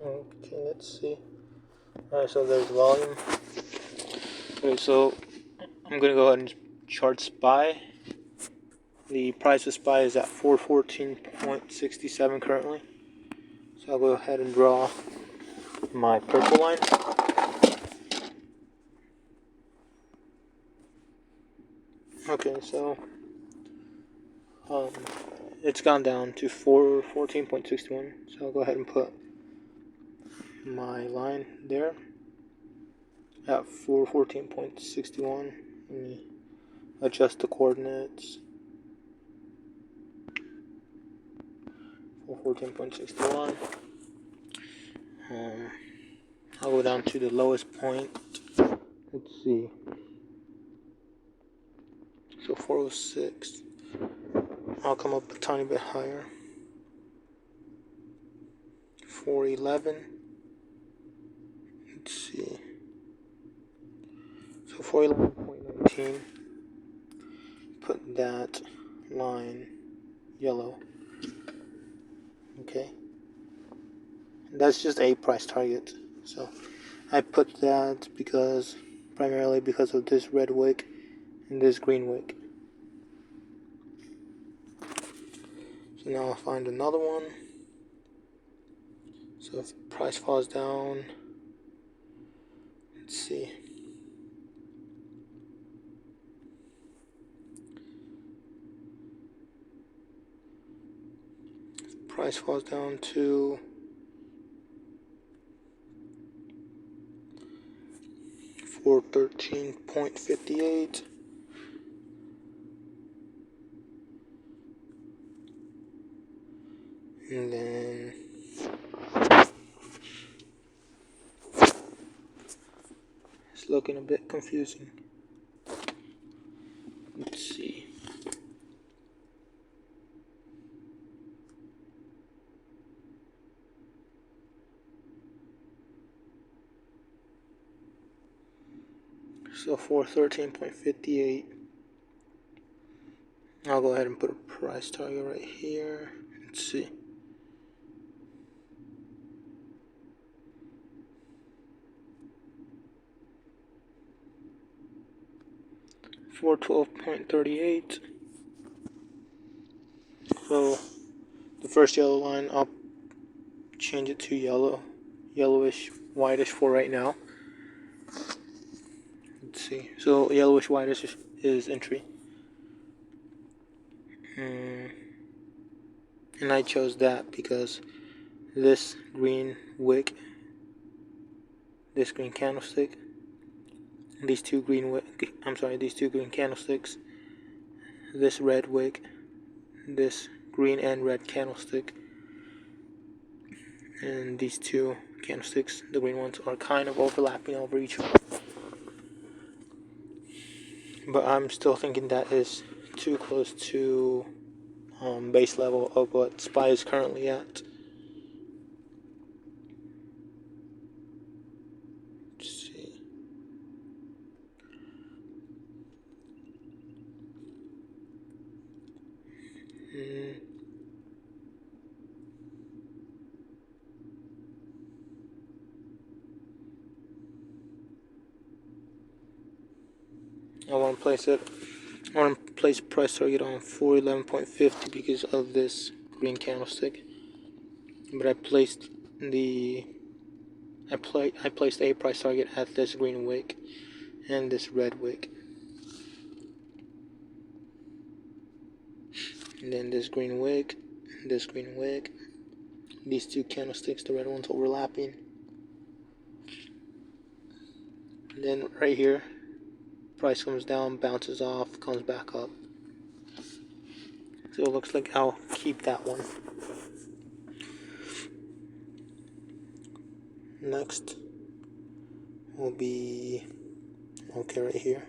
Okay, let's see. Alright, so there's volume. Okay, so I'm gonna go ahead and chart SPY. The price of SPY is at 414.67 currently. So I'll go ahead and draw my purple line. Okay, so it's gone down to 414.61. So I'll go ahead and put my line there at 414.61. Let me adjust the coordinates. 414.61. I'll go down to the lowest point. Let's see. So 406. I'll come up a tiny bit higher. 411. Let's see. So 411.19. Put that line yellow. Okay. That's just a price target. So I put that primarily because of this red wick and this green wick. So now I'll find another one. So if the price falls down, let's see. If the price falls down to 413.58. And then it's looking a bit confusing. Let's see. So 413.58. I'll go ahead and put a price target right here. Let's see. 412.38. So the first yellow line, I'll change it to yellowish, whitish for right now. Let's see. So yellowish, whitish is entry. And I chose that because this green wick, this green candlestick, these two green candlesticks, this red wick, this green and red candlestick, and these two candlesticks, the green ones, are kind of overlapping over each other. But I'm still thinking that is too close to base level of what SPY is currently at. Let's see. I want to place price target on 411.50 because of this green candlestick. But I placed a price target at this green wick and this red wick. And then this green wick, these two candlesticks, the red ones overlapping. And then right here, price comes down, bounces off, comes back up. So it looks like I'll keep that one. Next will be, okay, right here.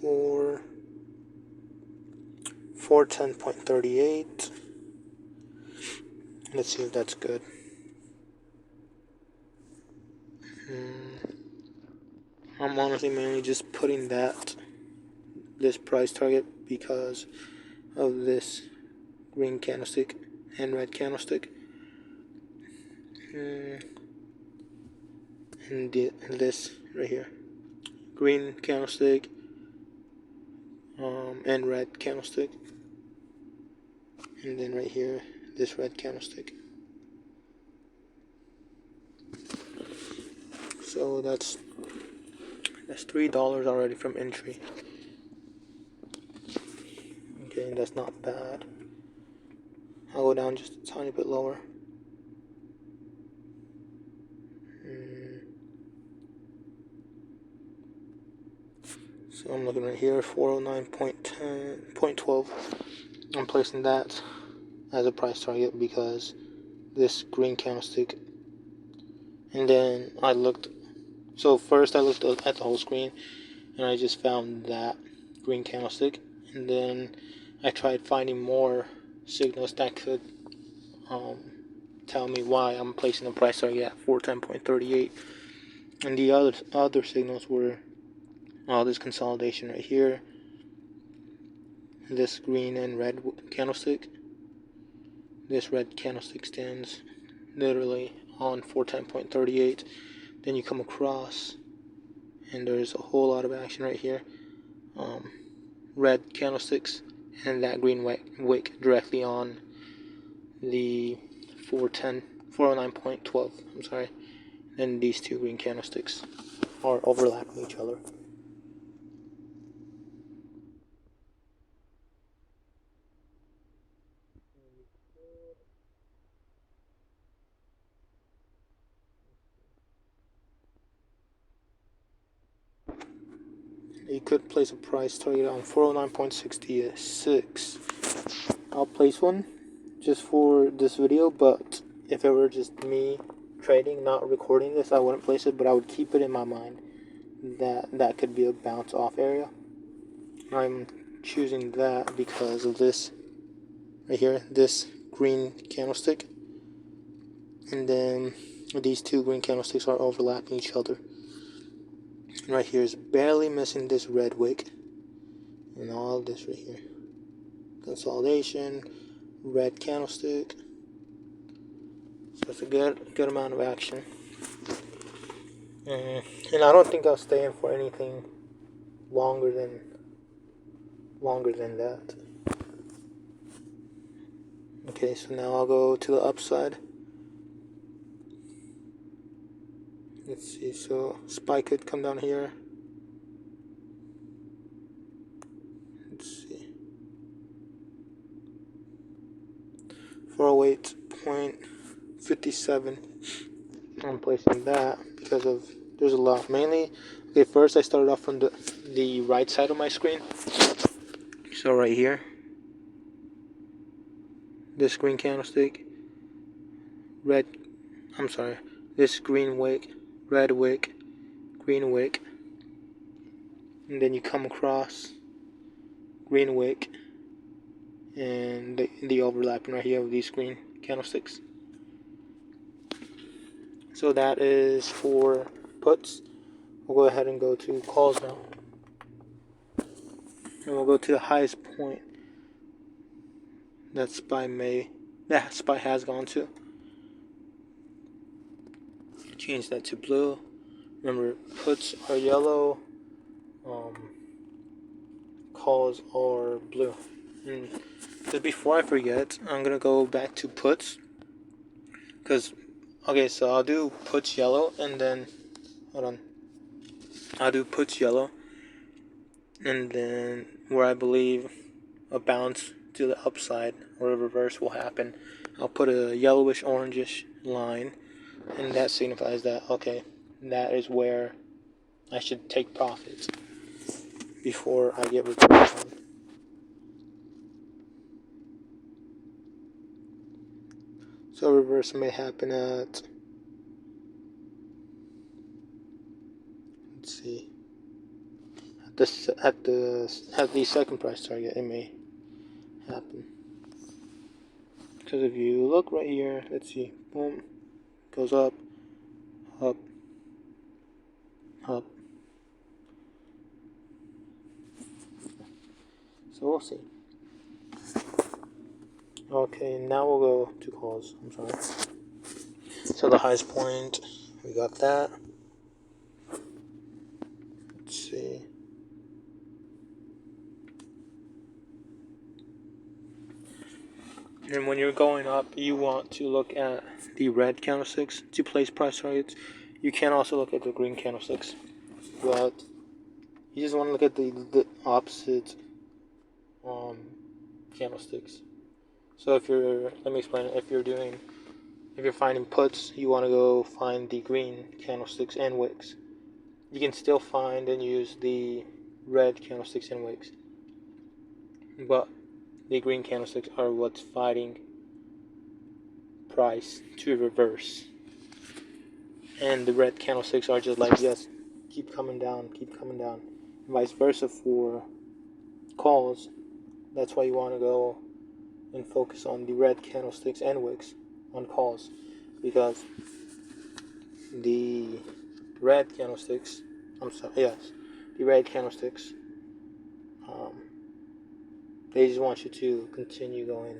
410.38. Let's see if that's good. I'm honestly mainly just putting this price target because of this green candlestick and red candlestick. and this right here, green candlestick, and red candlestick, and then right here this red candlestick. So that's $3 already from entry. Okay, that's not bad. I'll go down just a tiny bit lower. So I'm looking right here, 409.12. I'm placing that as a price target because this green candlestick. And then I looked. So first I looked at the whole screen, and I just found that green candlestick. And then I tried finding more signals that could tell me why I'm placing the price target at 410.38. And the other signals were this consolidation right here, this green and red candlestick. This red candlestick stands literally on 410.38. Then you come across, and there's a whole lot of action right here. Red candlesticks and that green wick directly on the 409.12. I'm sorry. And these two green candlesticks are overlapping each other. You could place a price target on 409.66. I'll place one just for this video, but if it were just me trading, not recording this, I wouldn't place it, but I would keep it in my mind that could be a bounce off area. I'm choosing that because of this right here, this green candlestick, and then these two green candlesticks are overlapping each other. And right here is barely missing this red wick, and all this right here, consolidation, red candlestick. So it's a good amount of action, and I don't think I'll stay in for anything longer than that. Okay, so now I'll go to the upside. Let's see, so SPY could come down here. Let's see. 408.57. I'm placing that because of there's a lot. Mainly, okay, first I started off from the right side of my screen. So right here, this green candlestick, this green wick, red wick, green wick, and then you come across green wick and the overlapping right here of these green candlesticks. So that is for puts. We'll go ahead and go to calls now. And we'll go to the highest point that SPY has gone to. Change that to blue. Remember, puts are yellow, calls are blue. And before I forget, I'm gonna go back to puts. Okay, so I'll do puts yellow, and then I'll do puts yellow, and then where I believe a bounce to the upside or a reverse will happen, I'll put a yellowish orangish line, and that signifies that, okay, that is where I should take profits before I get reversed on. So reverse may happen at, let's see, at the second price target. It may happen because if you look right here, let's see, boom, goes up, up, up. So we'll see. Okay, now we'll go to calls. I'm sorry. to the highest point. We got that. Let's see. And when you're going up, you want to look at the red candlesticks to place price targets. You can also look at the green candlesticks, but you just want to look at the opposite candlesticks. So if you're, let me explain it. If you're finding puts, you want to go find the green candlesticks and wicks. You can still find and use the red candlesticks and wicks, but the green candlesticks are what's fighting price to reverse, and the red candlesticks are just like, yes, keep coming down, and vice versa for calls. That's why you want to go and focus on the red candlesticks and wicks on calls, because the red candlesticks, the red candlesticks, they just want you to continue going.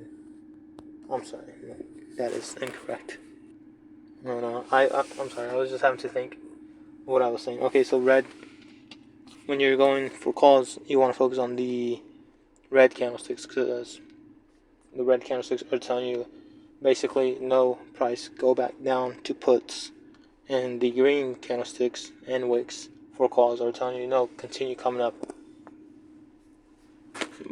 I'm sorry, no, that is incorrect. No, I'm sorry, I was just having to think what I was saying. Okay, so red, when you're going for calls, you want to focus on the red candlesticks, because the red candlesticks are telling you basically no price, go back down to puts, and the green candlesticks and wicks for calls are telling you no, continue coming up.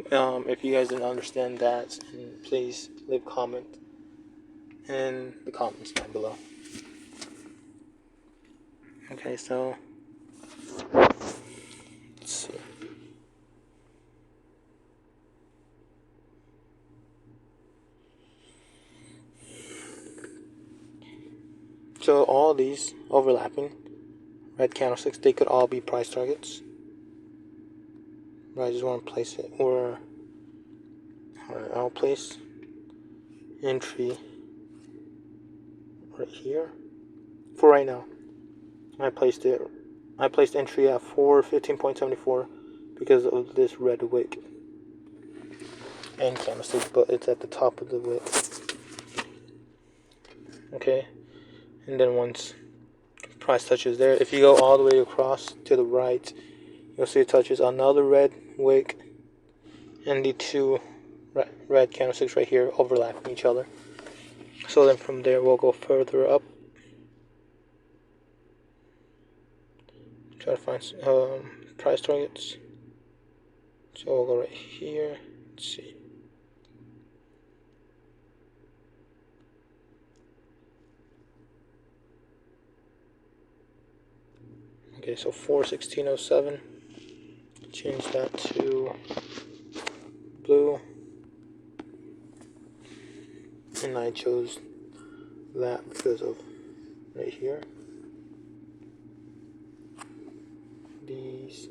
If you guys didn't understand that, please leave a comment in the comments down below. Okay, so let's see. So all these overlapping red candlesticks, they could all be price targets. But I just want to place it, or I'll place entry right here. For right now, I placed entry at 415.74 because of this red wick and candlestick, but it's at the top of the wick. Okay, and then once price touches there, if you go all the way across to the right, you'll see it touches another red wick, and the two red candlesticks right here overlapping each other. So then from there we'll go further up, try to find price targets. So we'll go right here. Let's see. Okay, so 416.07. Change that to blue, and I chose that because of right here. These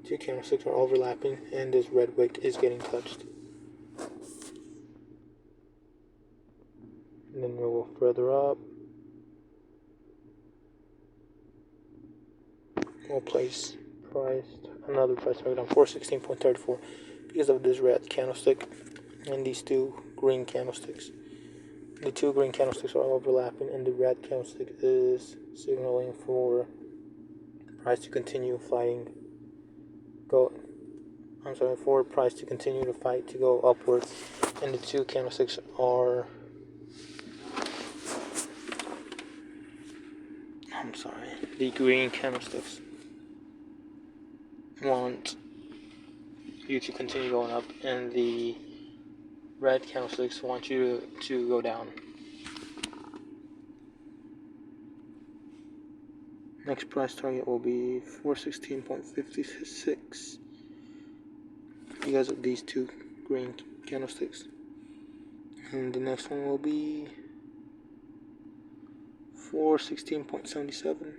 two candlesticks are overlapping, and this red wick is getting touched. And then we'll go further up. We'll place another price target on 416.34 because of this red candlestick and these two green candlesticks. The two green candlesticks are overlapping, and the red candlestick is signaling for price to continue fighting. For price to continue to fight to go upward, and the two candlesticks are. The green candlesticks want you to continue going up, and the red candlesticks want you to go down. Next price target will be 416.56 because of these two green candlesticks. And the next one will be 416.77.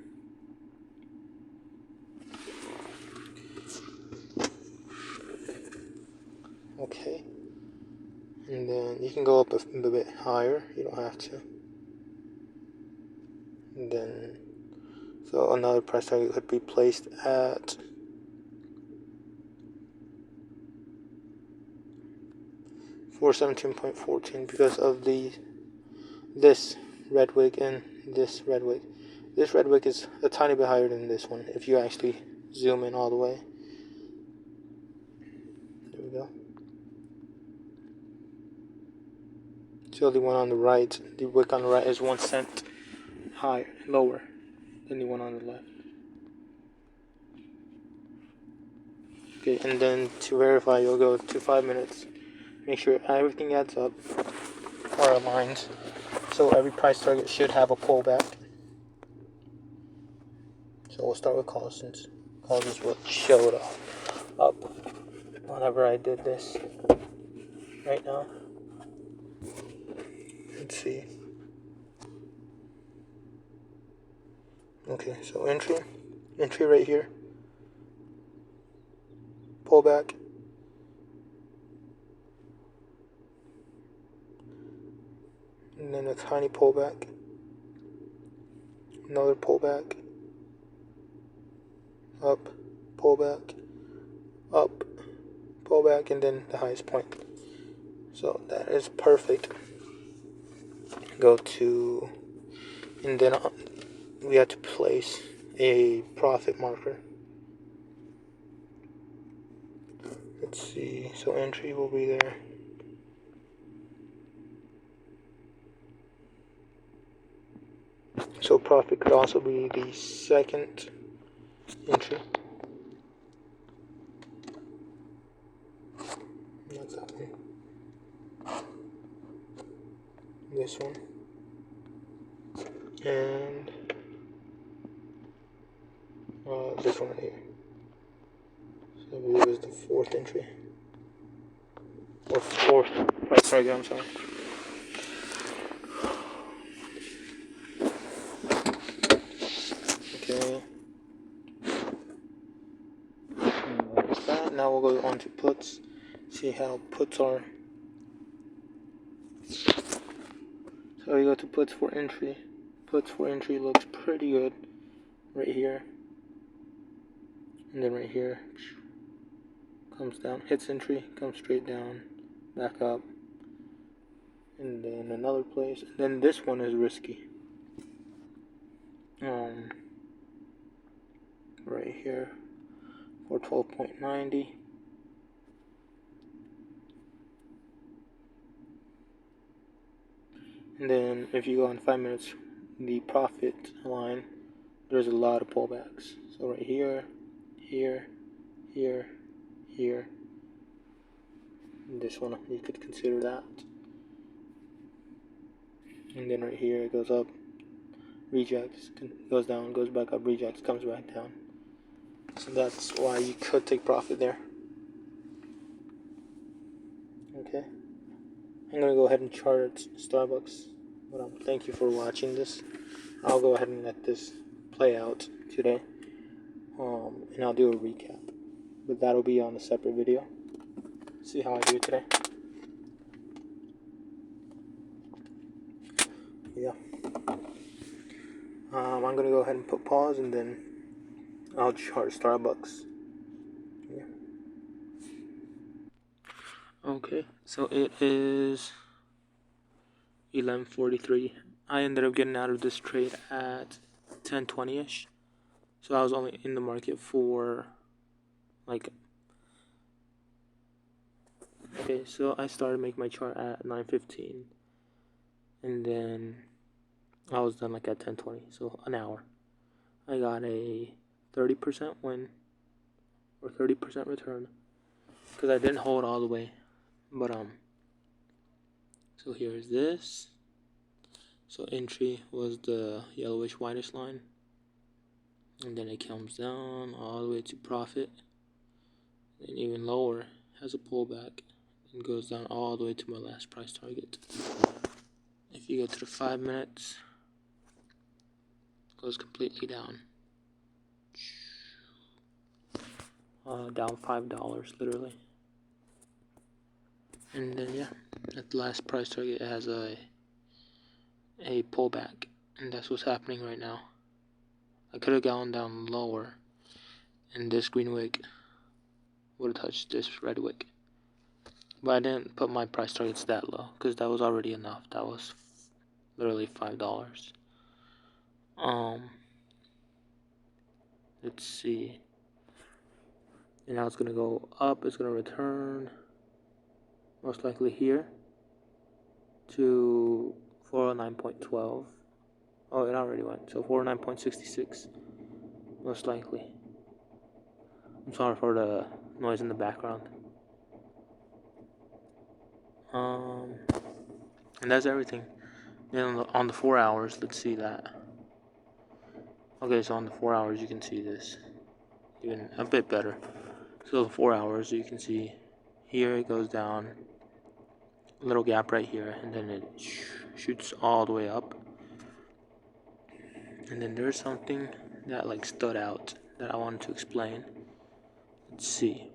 Okay. And then you can go up a bit higher, you don't have to. And then, so another price target could be placed at 417.14 because of this red wick and this red wick. This red wick is a tiny bit higher than this one if you actually zoom in all the way. There we go. So the one on the right, the wick on the right is 1 cent higher, lower than the one on the left. Okay, and then to verify, you'll go to 5 minutes. Make sure everything adds up or aligns. So every price target should have a pullback. So we'll start with calls, since calls is what showed up whenever I did this. Right now, let's see. Okay, so entry right here, pullback, and then a tiny pullback, another pullback, up, pullback, up, pullback, and then the highest point. So that is perfect. Go to, and then we have to place a profit marker. Let's see, so entry will be there. So profit could also be the second entry. Not that one. This one. And this one right here. So I believe it's the fourth entry. Or fourth price target, I'm sorry. Okay. That's that. Now we'll go on to puts. See how puts are. So we go to puts for entry. Puts for entry looks pretty good right here. And then right here comes down, hits entry, comes straight down, back up, and then another place. And then this one is risky. Right here for 12.90. And then if you go on 5 minutes, the profit line, there's a lot of pullbacks. So right here, here, here, here. And this one, you could consider that. And then right here, it goes up, rejects, goes down, goes back up, rejects, comes back down. So that's why you could take profit there. Okay. I'm going to go ahead and chart Starbucks. But thank you for watching this. I'll go ahead and let this play out today. And I'll do a recap. But that'll be on a separate video. See how I do today. Yeah. I'm going to go ahead and put pause, and then I'll chart Starbucks. Yeah. Okay, so it is 11:43. I ended up getting out of this trade at 10:20ish. So I was only in the market for okay, so I started making my chart at 9:15, and then I was done at 10:20, so an hour. I got a 30% win or 30% return because I didn't hold all the way. But so here's this. So entry was the yellowish whitish line, and then it comes down all the way to profit, and even lower has a pullback and goes down all the way to my last price target. If you go to the 5 minutes, it goes completely down. Down $5 literally. And then yeah, at the last price target it has a pullback, and that's what's happening right now. I could have gone down lower, and this green wick would have touched this red wick. But I didn't put my price targets that low because that was already enough. That was literally $5. Let's see. And now it's gonna go up. It's gonna return most likely here to 409.12. Oh, it already went. So 409.66 most likely. I'm sorry for the noise in the background. And that's everything. Then on the 4 hours, let's see that. Okay, so on the 4 hours, you can see this even a bit better. So the 4 hours, you can see here it goes down, a little gap right here, and then it shoots all the way up. And then there's something that like stood out that I wanted to explain. Let's see.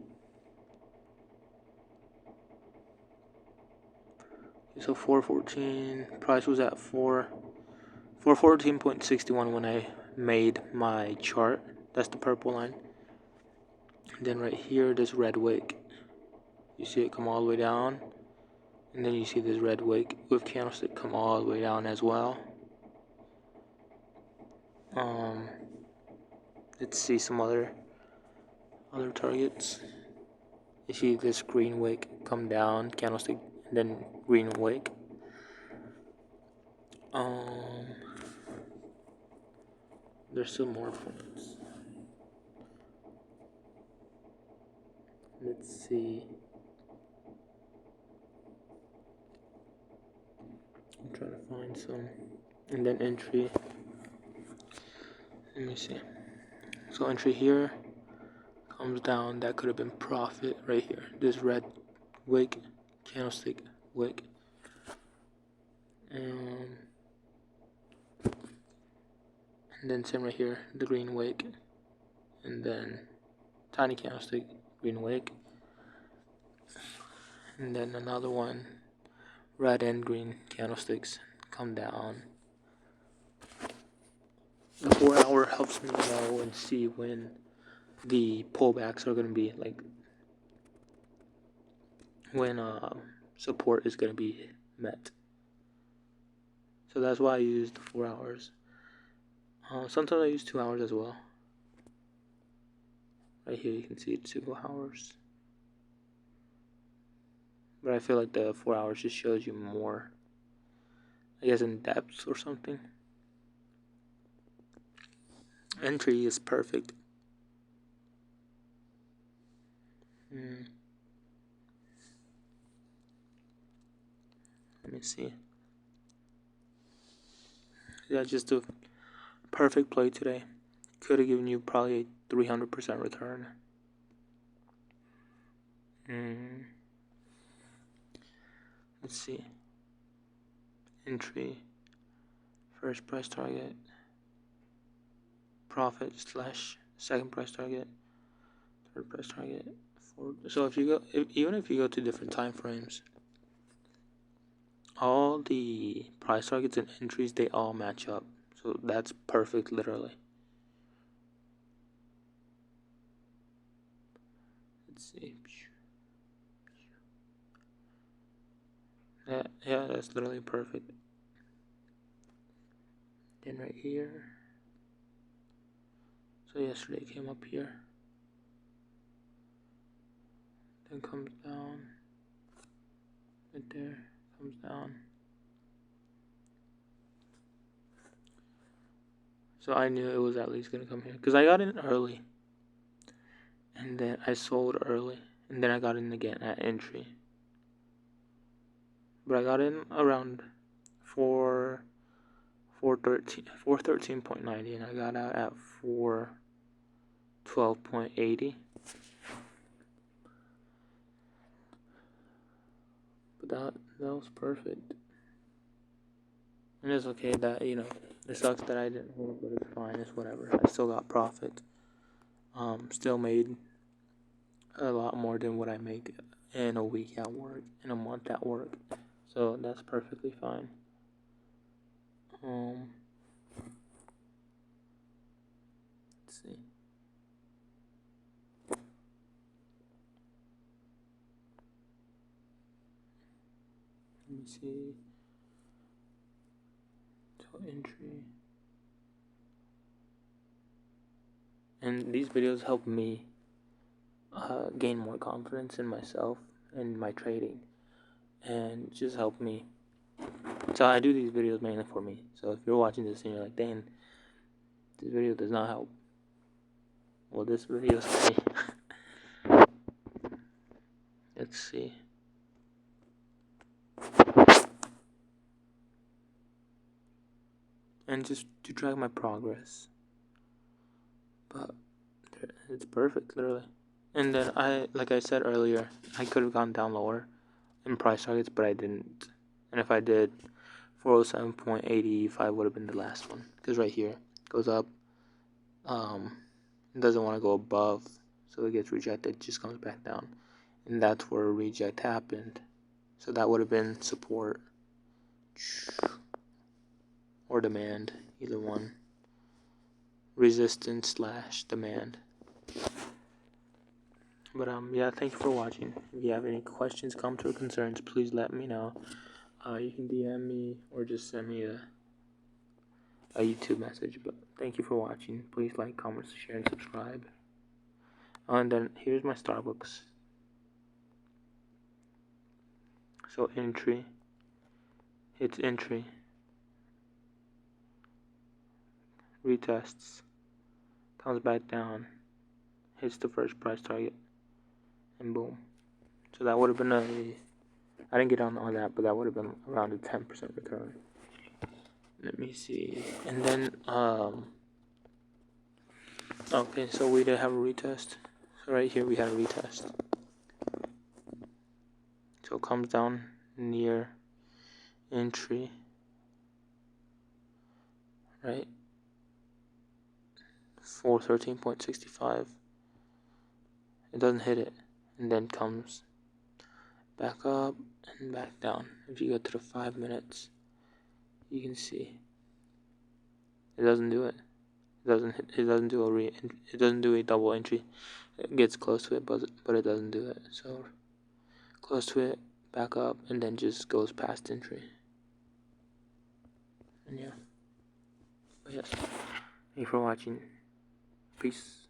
So 414 price was at 414.61 when I made my chart. That's the purple line. And then right here, this red wick. You see it come all the way down, and then you see this red wick with candlestick come all the way down as well. Let's see some other targets. You see this green wick come down, candlestick, and then green wick. There's still more points. Let's see. I'm trying to find some. And then entry. Let me see. So entry here comes down. That could have been profit right here. This red wick, candlestick wick. And then same right here, the green wick. And then tiny candlestick, green wick. And then another one, red and green candlesticks come down. The 4 hour helps me know and see when the pullbacks are going to be, like when support is going to be met. So that's why I use the 4 hours. Sometimes I use 2 hours as well. Right here you can see 2 hours. But I feel like the 4 hours just shows you more, I guess, in depth or something. Entry is perfect. Let me see. Yeah, just a perfect play today. Could have given you probably a 300% return. Let's see. Entry, first price target, profit slash second price target, third price target. So if you go, even if you go to different time frames, all the price targets and entries, they all match up. So that's perfect, literally. Let's see. Yeah, that's literally perfect. Then right here. So yesterday it came up here. Then comes down. Right there. Comes down. So I knew it was at least going to come here. Because I got in early. And then I sold early. And then I got in again at entry. But I got in around 413.90, and I got out at 412.80. But that was perfect. And it's okay that, it sucks that I didn't hold, but it's fine, it's whatever. I still got profit. Still made a lot more than what I make in a week at work, in a month at work. So that's perfectly fine. Let's see. Let me see. So entry. And these videos help me gain more confidence in myself and my trading, and just help me. So I do these videos mainly for me. So if you're watching this and you're like, "Dan, this video does not help," well, this video is for me. Let's see. And just to track my progress. But it's perfect, literally. And then like I said earlier, I could have gone down lower in price targets, but I didn't. And if I did, 407.85 would have been the last one. Because right here, it goes up. It doesn't want to go above, so it gets rejected, just comes back down. And that's where a reject happened. So that would have been support or demand, either one. Resistance / demand. But yeah, thank you for watching. If you have any questions, comments, or concerns, please let me know. You can DM me or just send me a YouTube message. But thank you for watching. Please like, comment, share, and subscribe. And then here's my Starbucks. So entry, hits entry, retests, comes back down, hits the first price target, and boom. So that would have been I didn't get on that, but that would have been around a 10% return. Let me see. And then okay, so we did have a retest. So right here we had a retest. So it comes down near entry, right? 413.65. It doesn't hit it, and then comes back up and back down. If you go to the 5 minutes, you can see it doesn't do it. It doesn't do a double entry. It gets close to it, but it doesn't do it. So close to it, back up, and then just goes past entry. And yeah. But yes. Thank you for watching. Peace.